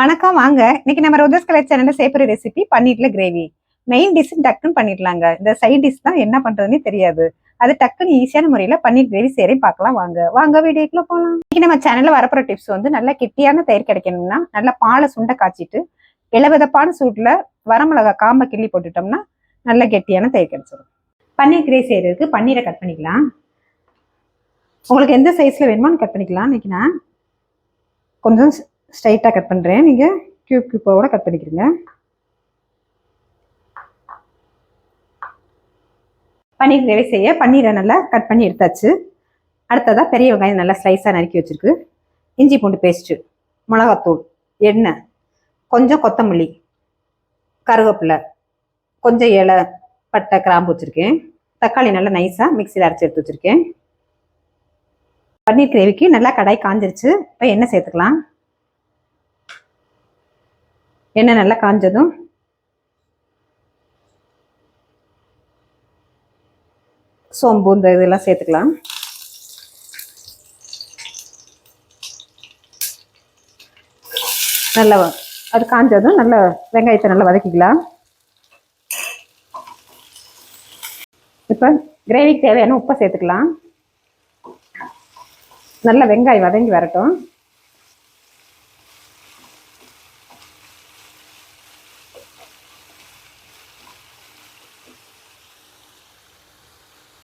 வணக்கம், வாங்க. இன்னைக்கு நம்ம ரோஜஸ் கலர் சேனல்ல சேப்பற ரெசிபி பன்னீர்ல கிரேவி. மெயின் டிஷ் டக்குன்னு பண்ணிடலாங்க. இந்த சைட் டிஷ் தான் என்ன பண்றதுன்னு தெரியாது. அது டக்குன்னு ஈஸியான முறையில பன்னீர் கிரேவி செய்யறேன் பார்க்கலாம் வாங்க. வாங்க வீடியோக்குள்ள போலாம். இன்னைக்கு நம்ம சேனல்ல வரப்போற டிப்ஸ் வந்து நல்ல கெட்டியான தயிர் கிடைக்கணும்னா நல்ல பாலை சுண்ட காய்ச்சிட்டு இளவெதப்பான சூட்ல வரமிளகா காம்ப கிள்ளி போட்டுட்டோம்னா நல்ல கெட்டியான தயிர் கிடைச்சிடும். பன்னீர் கிரேவி செய்யறதுக்கு பன்னீரை கட் பண்ணிக்கலாம். உங்களுக்கு எந்த சைஸ்ல வேணுமோ கட் பண்ணிக்கலாம். இன்னைக்கு நான் கொஞ்சம் ஸ்ட்ரைட்டாக கட் பண்ணுறேன். நீங்கள் கியூப்போட கட் பண்ணிக்கிறீங்க. பன்னீர் கிரேவி செய்ய பன்னீரை நல்லா கட் பண்ணி எடுத்தாச்சு. அடுத்ததாக பெரிய வெங்காயம் நல்லா ஸ்லைஸாக நறுக்கி வச்சுருக்கு. இஞ்சி பூண்டு பேஸ்ட்டு, மிளகாத்தூள், எண்ணெய், கொஞ்சம் கொத்தமல்லி, கருவேப்பிலை, கொஞ்சம் இலை, பட்டை, கிராம்பு வச்சுருக்கேன். தக்காளி நல்லா நைஸாக மிக்சியில் அரைச்சி எடுத்து வச்சுருக்கேன். பன்னீர் கிரேவிக்கு நல்லா கடாய் காஞ்சிருச்சு. இப்போ எண்ணெய் சேர்த்துக்கலாம். எண்ணெய் நல்லா காஞ்சதும் சோம்பு இந்த இதெல்லாம் சேர்த்துக்கலாம். நல்லா அது காஞ்சதும் நல்லா வெங்காயத்தை நல்லா வதக்கிக்கலாம். இப்போ கிரேவிக்கு தேவையான உப்பை சேர்த்துக்கலாம். நல்லா வெங்காயம் வதங்கி வரட்டும்.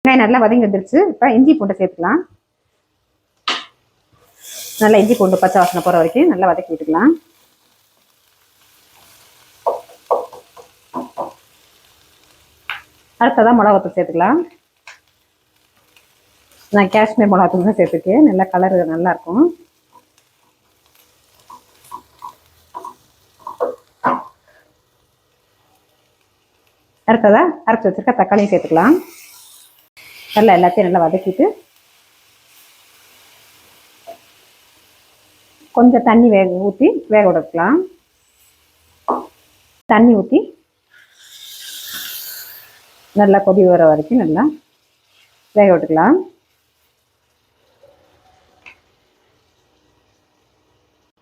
வெங்காயம் நல்லா வதங்கி வந்துருச்சு. இப்போ இஞ்சி பூண்டை சேர்த்துக்கலாம். நல்லா இஞ்சி பூண்டு பச்சை வாசனை போகிற வரைக்கும் நல்லா வதக்கி விட்டுக்கலாம். அடுத்ததான் மிளகாத்தூள் சேர்த்துக்கலாம். நான் காஷ்மீர் மிளகாத்தூள் தான் சேர்த்துக்கேன். நல்லா கலர் நல்லா இருக்கும். அடுத்ததா அரைச்சி வச்சிருக்க தக்காளியும் சேர்த்துக்கலாம். நல்லா எல்லாத்தையும் நல்லா வதக்கிட்டு கொஞ்சம் தண்ணி ஊற்றி வேக விடலாம். தண்ணி ஊற்றி நல்லா கொதி வர வரைக்கும் நல்லா வேக விட்டுக்கலாம்.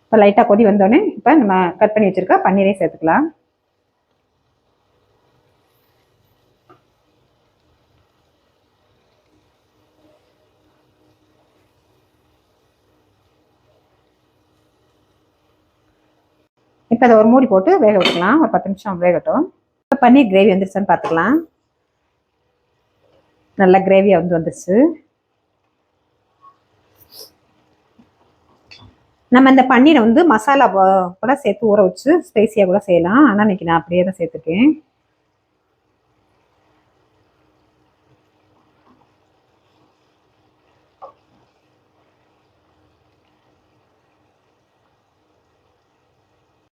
இப்போ லைட்டாக கொதி வந்தோடனே இப்போ நம்ம கட் பண்ணி வச்சுருக்க பன்னீரையும் சேர்த்துக்கலாம். இப்போ அதை ஒரு மூடி போட்டு வேக விட்டுக்கலாம். ஒரு 10 நிமிஷம் வேகட்டும். இப்போ பன்னீர் கிரேவி வந்துருச்சான்னு பார்த்துக்கலாம். நல்லா கிரேவியாக வந்துருச்சு. நம்ம இந்த பன்னீரை வந்து மசாலா கூட சேர்த்து ஊற வச்சு ஸ்பைசியாக கூட செய்யலாம். ஆனால் இன்னைக்கு நான் அப்படியே தான் சேர்த்துருக்கேன்.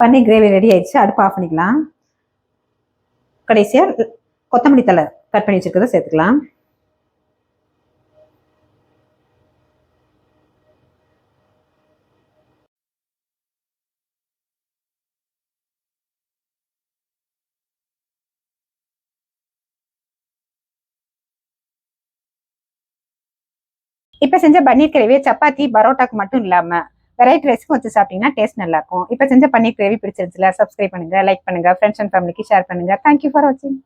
பன்னீர் கிரேவி ரெடி ஆயிடுச்சு. அடுப்பு ஆஃப் பண்ணிக்கலாம். கடைசியாக கொத்தமல்லி தழை கட் பண்ணி வச்சுருக்கதை சேர்த்துக்கலாம். இப்போ செஞ்ச பன்னீர் கிரேவி சப்பாத்தி பரோட்டாக்கு மட்டும் இல்லாமல் வெரைட்டி ரைஸ்க்கும் வச்சு சாப்பிட்டீங்கன்னா டேஸ்ட் நல்லா இருக்கும். இப்போ செஞ்ச பன்னீர் கிரேவி பிடிச்சிருச்சுல, சப்ஸ்கிரைப் பண்ணுங்க, லைக் பண்ணுங்க, ஃப்ரெண்ட்ஸ் அண்ட் ஃபேமிலிக்கு ஷேர் பண்ணுங்க. தேங்க்யூ ஃபார் வாட்சிங்.